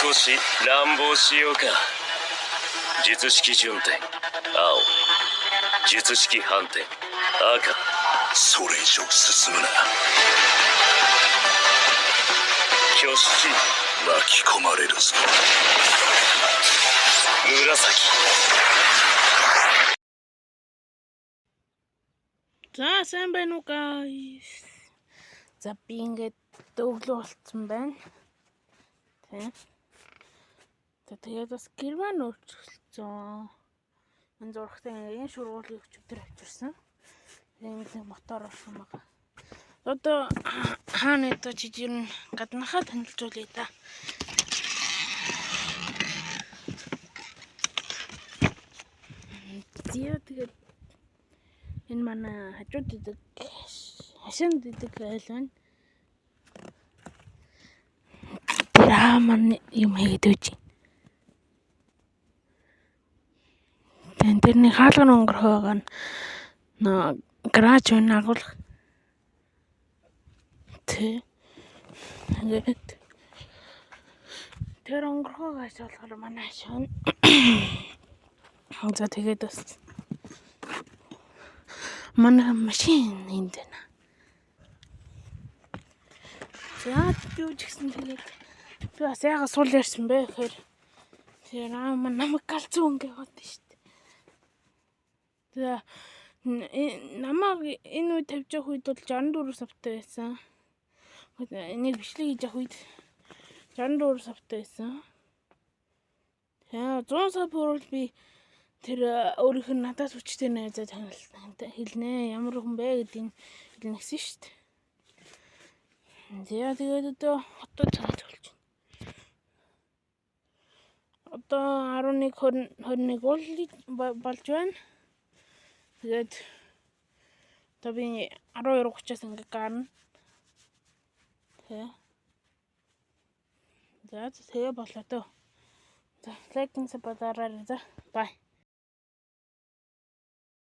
少し乱暴しようか。術式順天青、術式反転赤。それ以上進むな。挙式巻き込まれるぞ。紫。 За сайн байна уу guys. За би ингээд өглөө болцсон байна. Тэгээд бас гэрван өөрчлөлтсөн. Энэ зургтай энэ шургуулыг өчигдөр авчирсан. Тэгээд нэг мотор орсон байгаа. Одоо хаана ито жижиг гаднахаа танилцуулъя да. Тэгээд энэ манай хажууд идэг хашаанд идэг айл байна. Драма юм хийгээд үгүй. Тэрний хаалган өнгөрөх байгаа нь гараж байна агуулга. Тэгээд тэр өнгөрөхөөс болохоор манай хашаан. За тэгээд бас манай машин энд байна. За юу ч гэсэн тэгээд би бас яагаад сул ярьсан бэ гэхээр тэр намайг галзуу ингээ хот шүү дээ. За намайг энэ үед тавьж явах үед бол 64 савтай байсан. Энийг бичлэг хийж явах үед 64 савтай байсан. Тэгээ 100 сав хүрвэл би тэр өөрийнх нь надаас хүчтэй найзаа хэлнэ. Ямар хүн бэ гэдгийг хэлнэсэн шүү дээ. Тэгээд одоо хотод цааш болж байна. Одоо 11:21 болж байна. Тэгээд одоо би 12:30-аас ингээ гарна. За тэгээ болоо дөө. За лайк and subscribe. Bye.